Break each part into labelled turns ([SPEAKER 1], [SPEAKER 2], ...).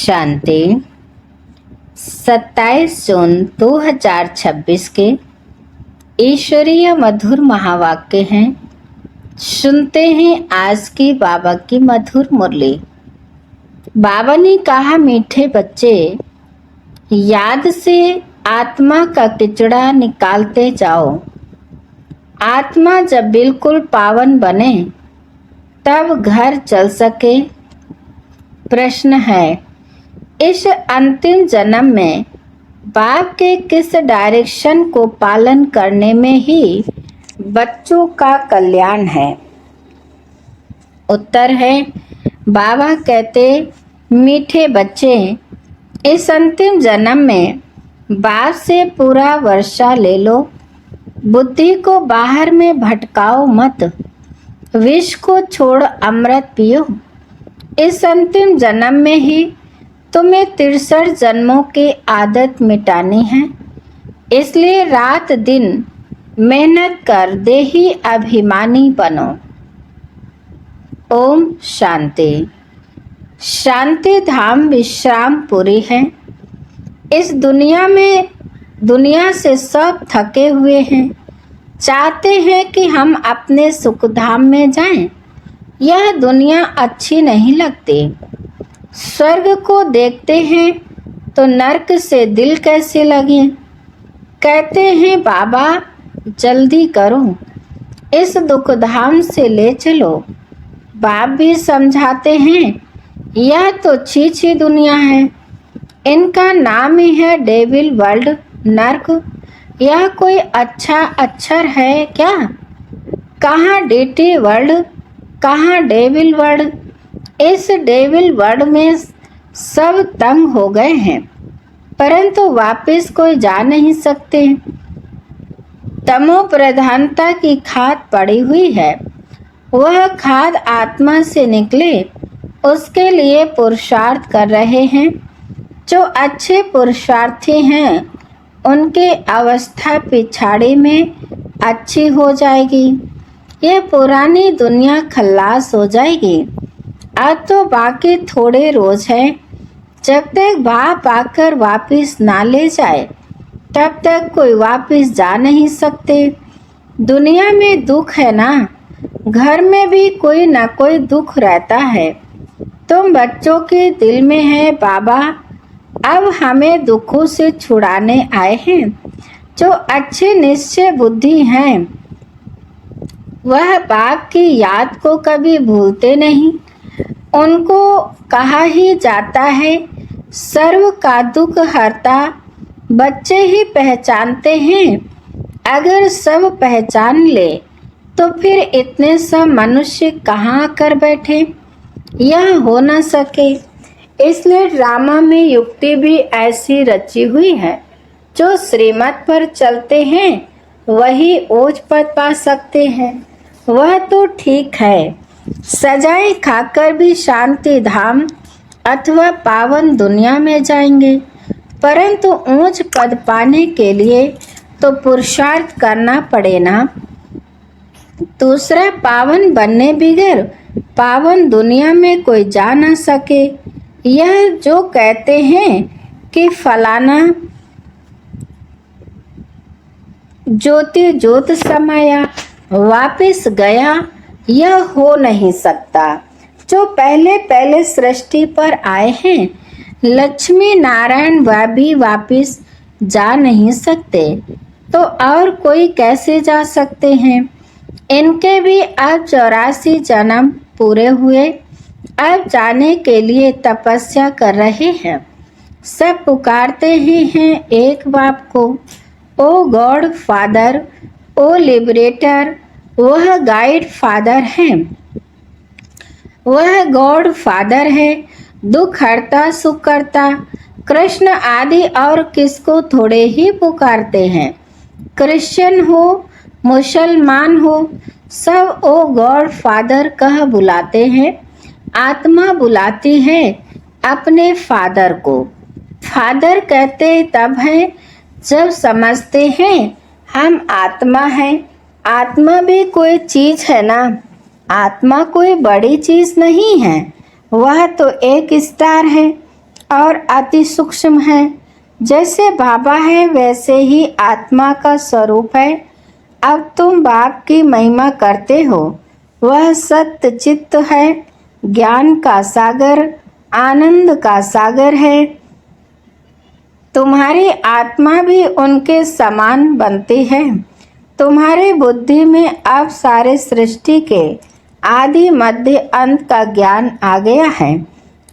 [SPEAKER 1] शांति 27 जून 2026 के ईश्वरीय मधुर महावाक्य हैं। सुनते हैं आज की बाबा की मधुर मुरली। बाबा ने कहा, मीठे बच्चे, याद से आत्मा का किचड़ा निकालते जाओ। आत्मा जब बिल्कुल पावन बने तब घर चल सके। प्रश्न है, इस अंतिम जन्म में बाप के किस डायरेक्शन को पालन करने में ही बच्चों का कल्याण है? उत्तर है, बाबा कहते, मीठे बच्चे, इस अंतिम जन्म में बाप से पूरा वर्षा ले लो। बुद्धि को बाहर में भटकाओ मत। विष को छोड़ अमृत पियो। इस अंतिम जन्म में ही तुम्हें 63 जन्मों की आदत मिटानी है। इसलिए रात दिन मेहनत कर देही अभिमानी बनो। ओम शांति। शांति धाम विश्रामपुरी है। इस दुनिया से सब थके हुए हैं, चाहते हैं कि हम अपने सुख धाम में जाएं। यह दुनिया अच्छी नहीं लगती। स्वर्ग को देखते हैं तो नरक से दिल कैसे लगे। कहते हैं, बाबा जल्दी करो, इस दुख धाम से ले चलो। बाप भी समझाते हैं, यह तो छी दुनिया है। इनका नाम ही है डेविल वर्ल्ड, नरक। यह कोई अच्छा अक्षर है क्या? कहाँ डीटी वर्ल्ड, कहाँ डेविल वर्ल्ड। इस डेविल वर्ल्ड में सब तंग हो गए हैं, परंतु वापस कोई जा नहीं सकते। तमो प्रधानता की खाद पड़ी हुई है। वह खाद आत्मा से निकले, उसके लिए पुरुषार्थ कर रहे हैं। जो अच्छे पुरुषार्थी हैं उनकी अवस्था पिछाड़ी में अच्छी हो जाएगी। यह पुरानी दुनिया खल्लास हो जाएगी। अब तो बाकी थोड़े रोज है। जब तक बाप आकर वापिस ना ले जाए तब तक कोई वापिस जा नहीं सकते। दुनिया में दुख है ना, घर में भी कोई ना कोई दुख रहता है। तुम बच्चों के दिल में है, बाबा अब हमें दुखों से छुड़ाने आए हैं। जो अच्छे निश्चय बुद्धि हैं वह बाप की याद को कभी भूलते नहीं। उनको कहा ही जाता है, सर्व का दुख हरता बच्चे ही पहचानते हैं। अगर सब पहचान ले तो फिर इतने सब मनुष्य कहाँ कर बैठे? यह हो न सके। इसलिए ड्रामा में युक्ति भी ऐसी रची हुई है। जो श्रीमत पर चलते हैं वही ओज पद पा सकते हैं। वह तो ठीक है, सजाएं खाकर भी शांति धाम अथवा पावन दुनिया में जाएंगे, परंतु ऊंच पद पाने के लिए तो पुरुषार्थ करना पड़े ना। दूसरा पावन बनने बगैर पावन दुनिया में कोई जा ना सके। यह जो कहते हैं कि फलाना ज्योति ज्योत समाया वापिस गया, यह हो नहीं सकता। जो पहले सृष्टि पर आए हैं, लक्ष्मी नारायण वह भी वापिस जा नहीं सकते, तो और कोई कैसे जा सकते हैं? इनके भी अब 84 जन्म पूरे हुए। अब जाने के लिए तपस्या कर रहे हैं। सब पुकारते ही हैं एक बाप को, ओ गॉड फादर, ओ लिबरेटर। वह गाइड फादर है, वह गॉड फादर है, दुख हरता सुख करता। कृष्ण आदि और किसको थोड़े ही पुकारते हैं। क्रिश्चियन हो मुसलमान हो, सब ओ गॉड फादर कह बुलाते हैं। आत्मा बुलाती है अपने फादर को। फादर कहते तब है जब समझते हैं हम आत्मा हैं। आत्मा भी कोई चीज है ना, आत्मा कोई बड़ी चीज नहीं है। वह तो एक स्टार है। और अति सूक्ष्म है। जैसे बाबा है वैसे ही आत्मा का स्वरूप है। अब तुम बाप की महिमा करते हो। वह सत्य चित्त है, ज्ञान का सागर, आनंद का सागर है। तुम्हारी आत्मा भी उनके समान बनती है। तुम्हारी बुद्धि में अब सारे सृष्टि के आदि मध्य अंत का ज्ञान आ गया है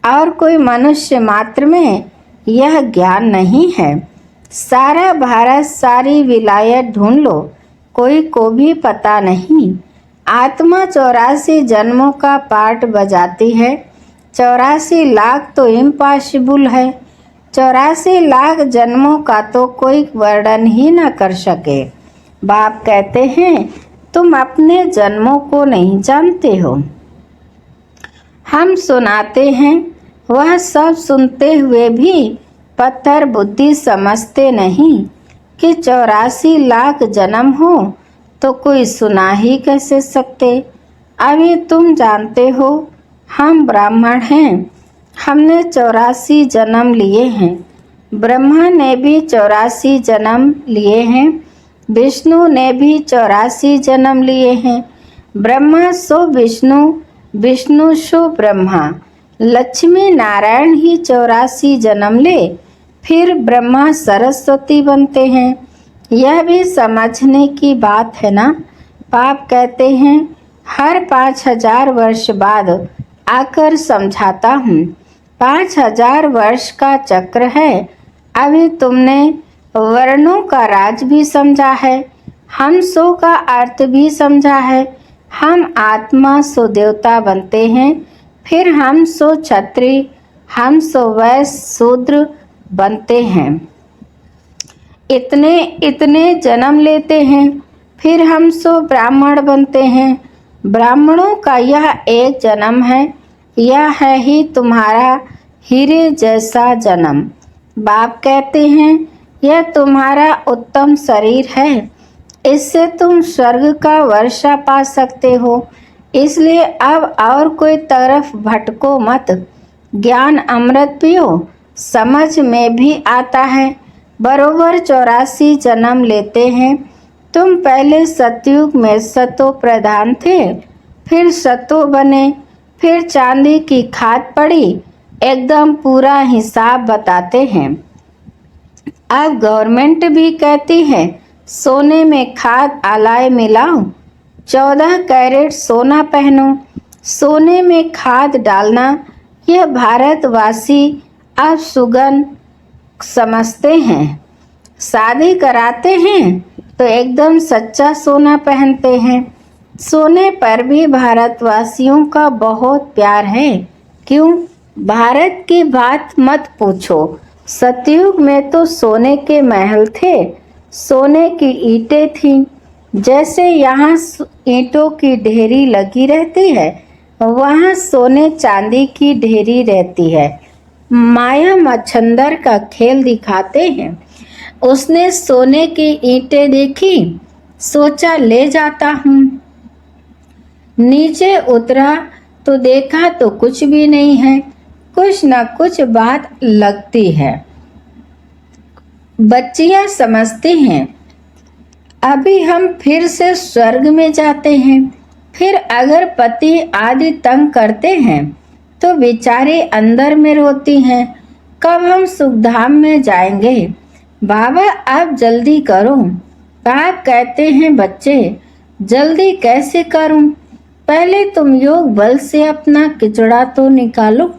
[SPEAKER 1] और कोई मनुष्य मात्र में यह ज्ञान नहीं है। सारा भारत, सारी विलायत ढूंढ लो, कोई को भी पता नहीं। आत्मा 84 जन्मों का पाठ बजाती है। 84 लाख तो इम्पॉसिबल है। 84 लाख जन्मों का तो कोई वर्णन ही न कर सके। बाप कहते हैं तुम अपने जन्मों को नहीं जानते हो। हम सुनाते हैं, वह सब सुनते हुए भी पत्थर बुद्धि समझते नहीं कि 84 लाख जन्म हो तो कोई सुना ही कैसे सकते। अभी तुम जानते हो हम ब्राह्मण हैं, हमने 84 जन्म लिए हैं। ब्रह्मा ने भी 84 जन्म लिए हैं। विष्णु ने भी 84 जन्म लिए हैं। ब्रह्मा सो विष्णु, विष्णु सो ब्रह्मा। लक्ष्मी नारायण ही 84 जन्म ले फिर ब्रह्मा सरस्वती बनते हैं। यह भी समझने की बात है ना। बाप कहते हैं हर 5000 वर्ष बाद आकर समझाता हूँ। 5000 वर्ष का चक्र है। अभी तुमने वर्णों का राज भी समझा है, हम सो का अर्थ भी समझा है। हम आत्मा सो देवता बनते हैं, फिर हम सो क्षत्रिय, हम सो वैश्य शूद्र बनते हैं। इतने इतने जन्म लेते हैं, फिर हम सो ब्राह्मण बनते हैं। ब्राह्मणों का यह एक जन्म है। यह है ही तुम्हारा हीरे जैसा जन्म। बाप कहते हैं यह तुम्हारा उत्तम शरीर है, इससे तुम स्वर्ग का वर्षा पा सकते हो। इसलिए अब और कोई तरफ भटको मत। ज्ञान अमृत पियो, समझ में भी आता है। बरोबर 84 जन्म लेते हैं। तुम पहले सतयुग में सतो प्रधान थे, फिर सतो बने, फिर चांदी की खाद पड़ी। एकदम पूरा हिसाब बताते हैं। अब गवर्नमेंट भी कहती है सोने में खाद आलाय मिलाओ, 14 कैरेट सोना पहनो, सोने में खाद डालना। यह भारतवासी अब सुगन समझते हैं। शादी कराते हैं तो एकदम सच्चा सोना पहनते हैं। सोने पर भी भारतवासियों का बहुत प्यार है। क्यों? भारत की बात मत पूछो। सतयुग में तो सोने के महल थे, सोने की ईंटें थीं। जैसे यहाँ ईंटों की ढेरी लगी रहती है, वहाँ सोने चांदी की ढेरी रहती है। माया मच्छंदर का खेल दिखाते हैं। उसने सोने की ईंटें देखी, सोचा ले जाता हूँ। नीचे उतरा तो देखा तो कुछ भी नहीं है। कुछ न कुछ बात लगती है। बच्चियां समझती हैं अभी हम फिर से स्वर्ग में जाते हैं। फिर अगर पति आदि तंग करते हैं तो बेचारे अंदर में रोती हैं, कब हम सुखधाम में जाएंगे। बाबा आप जल्दी करो। बाप कहते हैं बच्चे जल्दी कैसे करूं, पहले तुम योग बल से अपना किचड़ा तो निकालो।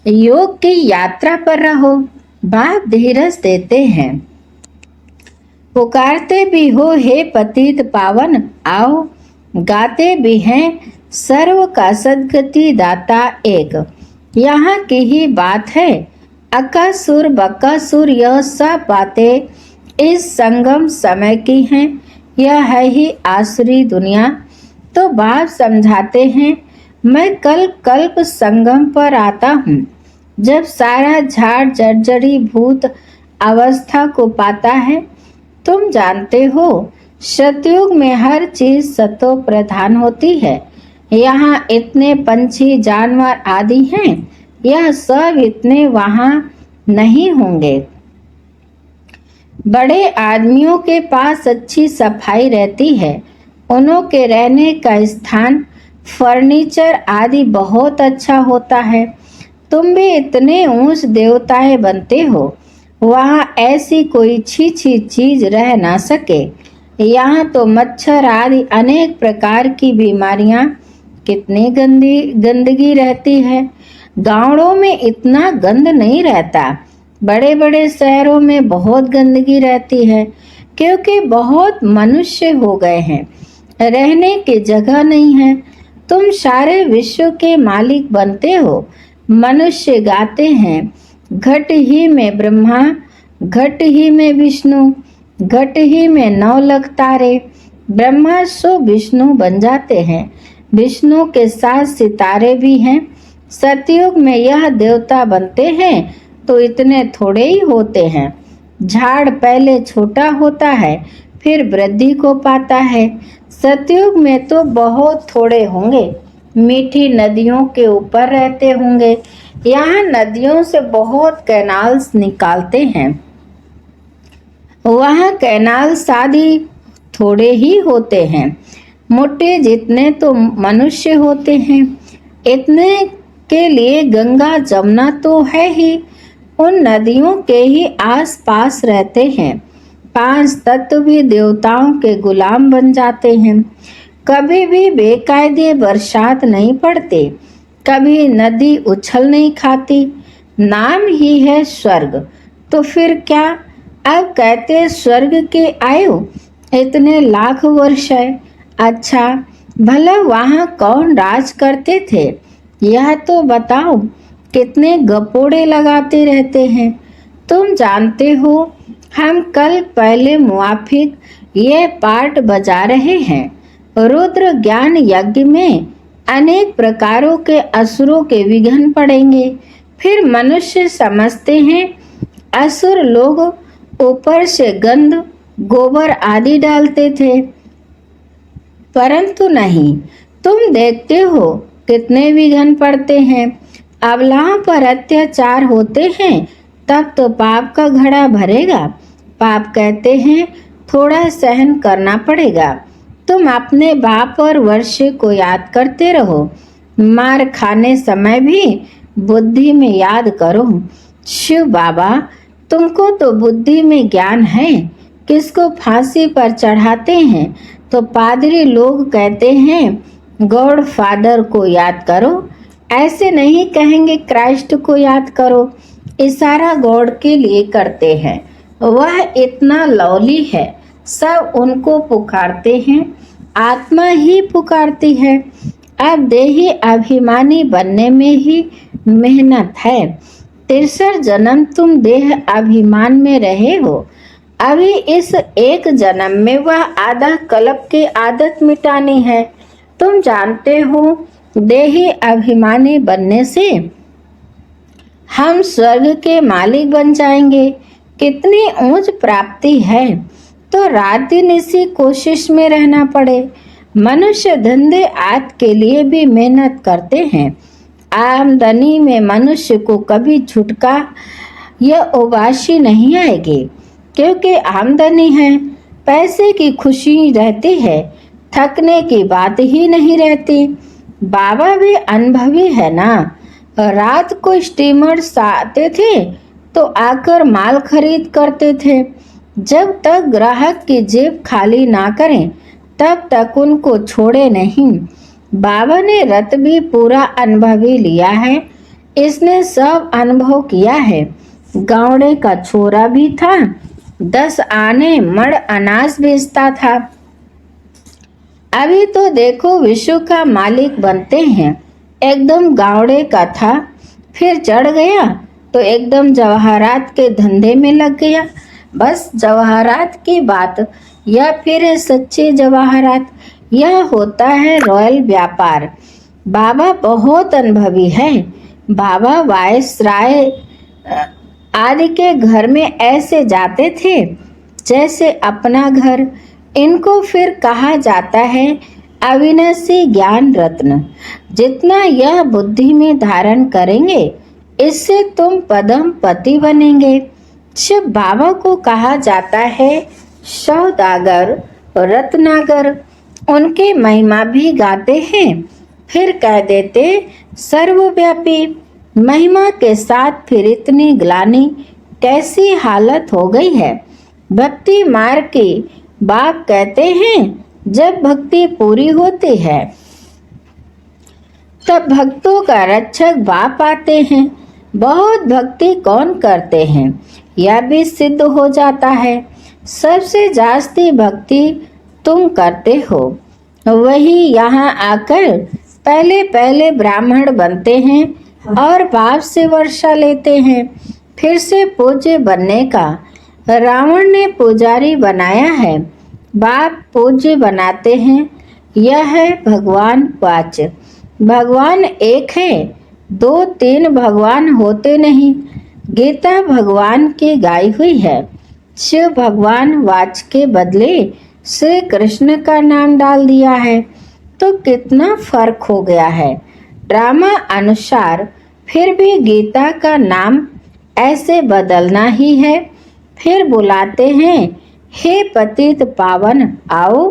[SPEAKER 1] योग की यात्रा पर रहो। बाप धीरज देते हैं। पुकारते भी हो हे पतित पावन आओ, गाते भी हैं सर्व का सद्गति दाता एक। यहाँ की ही बात है। अकासुर बकासुर यह सब बातें इस संगम समय की हैं। यह है ही आसुरी दुनिया। तो बाप समझाते हैं मैं कल कल्प संगम पर आता हूँ, जब सारा झाड़ जर्जरी भूत अवस्था को पाता है। तुम जानते हो सतयुग में हर चीज सतो प्रधान होती है। यहाँ इतने पंछी जानवर आदि हैं, यह सब इतने वहाँ नहीं होंगे। बड़े आदमियों के पास अच्छी सफाई रहती है, उन्हों के रहने का स्थान, फर्नीचर आदि बहुत अच्छा होता है। तुम भी इतने ऊंच देवताएं बनते हो, वहाँ ऐसी कोई छी चीज रह ना सके। यहाँ तो मच्छर आदि अनेक प्रकार की बीमारियां, कितनी गंदगी रहती है। गाँवों में इतना गंद नहीं रहता, बड़े बड़े शहरों में बहुत गंदगी रहती है, क्योंकि बहुत मनुष्य हो गए हैं, रहने की जगह नहीं है। तुम सारे विश्व के मालिक बनते हो। मनुष्य गाते हैं, घट ही में ब्रह्मा, घट ही में विष्णु, घट ही में 9 लाख तारे। ब्रह्मा सो विष्णु बन जाते हैं, विष्णु के साथ सितारे भी हैं। सतयुग में यह देवता बनते हैं तो इतने थोड़े ही होते हैं। झाड़ पहले छोटा होता है, फिर वृद्धि को पाता है। सतयुग में तो बहुत थोड़े होंगे, मीठी नदियों के ऊपर रहते होंगे। यहाँ नदियों से बहुत कैनाल्स निकालते हैं, वहाँ कैनाल आदि थोड़े ही होते हैं। मोटे जितने तो मनुष्य होते हैं, इतने के लिए गंगा जमुना तो है ही, उन नदियों के ही आस पास रहते हैं। 5 तत्व भी देवताओं के गुलाम बन जाते हैं। कभी भी बेकायदे बरसात नहीं पड़ते, कभी नदी उछल नहीं खाती। नाम ही है स्वर्ग, तो फिर क्या। अब कहते स्वर्ग के आयु इतने लाख वर्ष है। अच्छा भला वहाँ कौन राज करते थे, यह तो बताओ। कितने गपोड़े लगाते रहते हैं। तुम जानते हो, हम कल पहले मुआफिक ये पाठ बजा रहे हैं। रुद्र ज्ञान यज्ञ में अनेक प्रकारों के असुरों के विघ्न पड़ेंगे। फिर मनुष्य समझते हैं असुर लोग ऊपर से गंध, गोबर आदि डालते थे, परंतु नहीं। तुम देखते हो कितने विघ्न पड़ते हैं। अबलाओं पर अत्याचार होते हैं, तब तो पाप का घड़ा भरेगा। पाप कहते हैं थोड़ा सहन करना पड़ेगा। तुम अपने बाप और वर्षे को याद करते रहो। मार खाने समय भी बुद्धि में याद करो। शिव बाबा, तुमको तो बुद्धि में ज्ञान है। किसको फांसी पर चढ़ाते हैं तो पादरी लोग कहते हैं गॉड फादर को याद करो, ऐसे नहीं कहेंगे क्राइस्ट को याद करो। इशारा गॉड के लिए करते हैं, वह इतना लवली है, सब उनको पुकारते हैं, आत्मा ही पुकारती है। अब देही अभिमानी बनने में ही मेहनत है। 63 जन्म तुम देह अभिमान में रहे हो, अभी इस एक जन्म में वह आधा कल्प की आदत मिटानी है। तुम जानते हो देही अभिमानी बनने से हम स्वर्ग के मालिक बन जाएंगे। कितनी ऊंच प्राप्ति है, तो रात दिन इसी कोशिश में रहना पड़े। मनुष्य धंधे आद के लिए भी मेहनत करते हैं। आमदनी में मनुष्य को कभी छुटका या उबासी नहीं आएगी, क्योंकि आमदनी है, पैसे की खुशी रहती है, थकने की बात ही नहीं रहती। बाबा भी अनुभवी है ना। रात को स्टीमर आते थे तो आकर माल खरीद करते थे। जब तक ग्राहक की जेब खाली ना करें तब तक उनको छोड़े नहीं। बाबा ने रत भी पूरा अनुभवी लिया है, इसने सब अनुभव किया है। गावड़े का छोरा भी था, 10 आने मण अनाज बेचता था। अभी तो देखो विश्व का मालिक बनते हैं। एकदम गावड़े का था, फिर चढ़ गया तो एकदम जवाहरात के धंधे में लग गया। बस जवाहरात की बात, या फिर है सच्चे जवाहरात, यह होता है रॉयल व्यापार। बाबा बहुत अनुभवी है। बाबा वायसराय आदि के घर में ऐसे जाते थे जैसे अपना घर। इनको फिर कहा जाता है अविनाशी ज्ञान रत्न। जितना यह बुद्धि में धारण करेंगे, इससे तुम पदम पति बनेंगे। शिव बाबा को कहा जाता है सौदागर, रत्नागर। उनकी महिमा भी गाते हैं, फिर कह देते सर्वव्यापी। महिमा के साथ फिर इतनी ग्लानि कैसी हालत हो गई है। भक्ति मार्ग के बाप कहते हैं, जब भक्ति पूरी होती है तब भक्तों का रक्षक बाप आते हैं। बहुत भक्ति कौन करते हैं, यह भी सिद्ध हो जाता है। सबसे जास्ती भक्ति तुम करते हो, वही यहाँ आकर पहले पहले ब्राह्मण बनते हैं और बाप से वर्षा लेते हैं। फिर से पूज्य बनने का रावण ने पुजारी बनाया है, बाप पूज्य बनाते हैं। यह है भगवान वाच। भगवान एक है, दो तीन भगवान होते नहीं। गीता भगवान की गाई हुई है। शिव भगवान वाच के बदले श्री कृष्ण का नाम डाल दिया है, तो कितना फर्क हो गया है। ड्रामा अनुसार फिर भी गीता का नाम ऐसे बदलना ही है। फिर बुलाते हैं, हे पतित पावन आओ।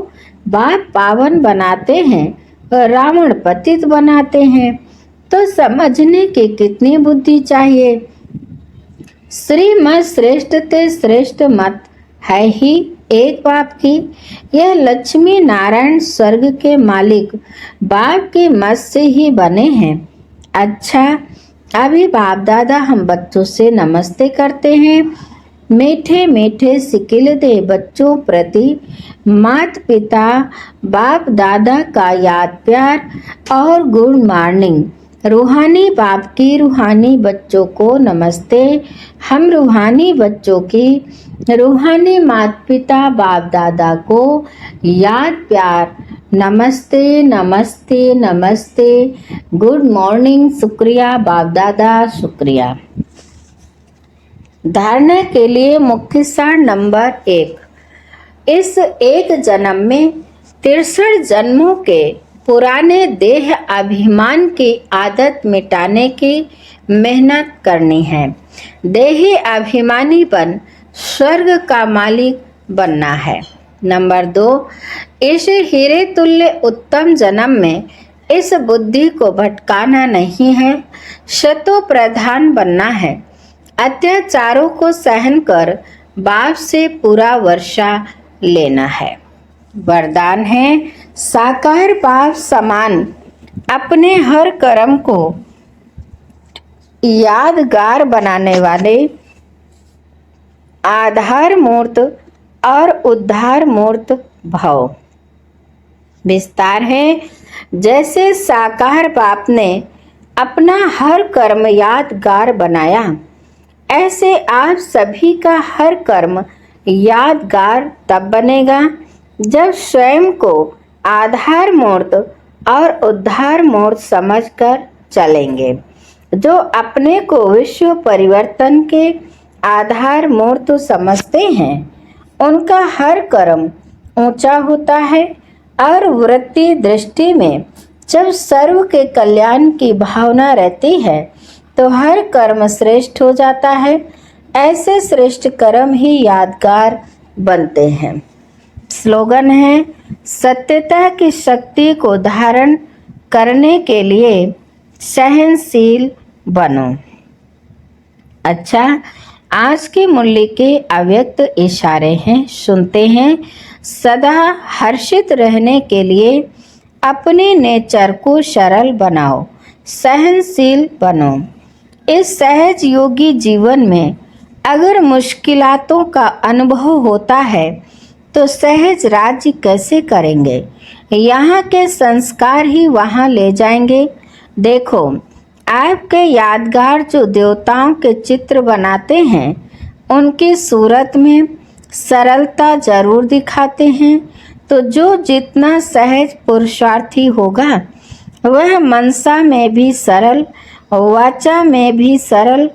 [SPEAKER 1] बाप पावन बनाते हैं और रावण पतित बनाते हैं, तो समझने की कितनी बुद्धि चाहिए। श्रीमत श्रेष्ठ ते श्रेष्ठ मत है ही एक बाप की। यह लक्ष्मी नारायण स्वर्ग के मालिक बाप के मत से ही बने हैं। अच्छा, अभी बाप दादा हम बच्चों से नमस्ते करते हैं। मीठे मीठे सिकिल दे बच्चों प्रति माता पिता बाप दादा का याद प्यार और गुड मॉर्निंग। रूहानी बाप की रूहानी बच्चों को नमस्ते। हम रूहानी बच्चों की रूहानी माता पिता बाप दादा को याद प्यार नमस्ते नमस्ते नमस्ते, गुड मॉर्निंग, शुक्रिया बाप दादा, शुक्रिया। धारणा के लिए मुख्य सार नंबर 1। इस एक जन्म में 63 जन्मों के पुराने देह अभिमान की आदत मिटाने की मेहनत करनी है। देही अभिमानी बन स्वर्ग का मालिक बनना है। नंबर 2, इस हीरे तुल्य उत्तम जन्म में इस बुद्धि को भटकाना नहीं है, शतो प्रधान बनना है। अत्याचारों को सहन कर बाप से पूरा वर्षा लेना है। वरदान है, साकार बाप समान अपने हर कर्म को यादगार बनाने वाले आधार मूर्त और उद्धार मूर्त भव। विस्तार है, जैसे साकार बाप ने अपना हर कर्म यादगार बनाया, ऐसे आप सभी का हर कर्म यादगार तब बनेगा जब स्वयं को आधार मूर्त और उद्धार मूर्त समझकर चलेंगे। जो अपने को विश्व परिवर्तन के आधार मूर्त समझते हैं, उनका हर कर्म ऊंचा होता है और वृत्ति दृष्टि में जब सर्व के कल्याण की भावना रहती है तो हर कर्म श्रेष्ठ हो जाता है। ऐसे श्रेष्ठ कर्म ही यादगार बनते हैं। स्लोगन है, सत्यता की शक्ति को धारण करने के लिए सहनशील बनो। अच्छा, आज के मूल्य के अव्यक्त इशारे हैं, सुनते हैं। सदा हर्षित रहने के लिए अपने नेचर को सरल बनाओ, सहनशील बनो। इस सहज योगी जीवन में अगर मुश्किलातों का अनुभव होता है तो सहज राज्य कैसे करेंगे। यहाँ के संस्कार ही वहाँ ले जाएंगे। देखो, आपके यादगार जो देवताओं के चित्र बनाते हैं, उनकी सूरत में सरलता जरूर दिखाते हैं। तो जो जितना सहज पुरुषार्थी होगा, वह मनसा में भी सरल, वाचा में भी सरल,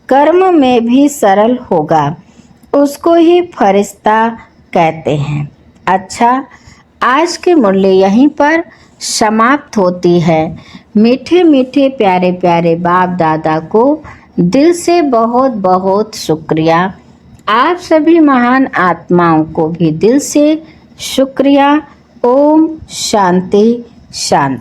[SPEAKER 1] कर्म में भी सरल होगा। उसको ही फरिश्ता कहते हैं। अच्छा, आज की मुरली यहीं पर समाप्त होती है। मीठे मीठे प्यारे प्यारे बाप दादा को दिल से बहुत बहुत शुक्रिया। आप सभी महान आत्माओं को भी दिल से शुक्रिया। ओम शांति शांति।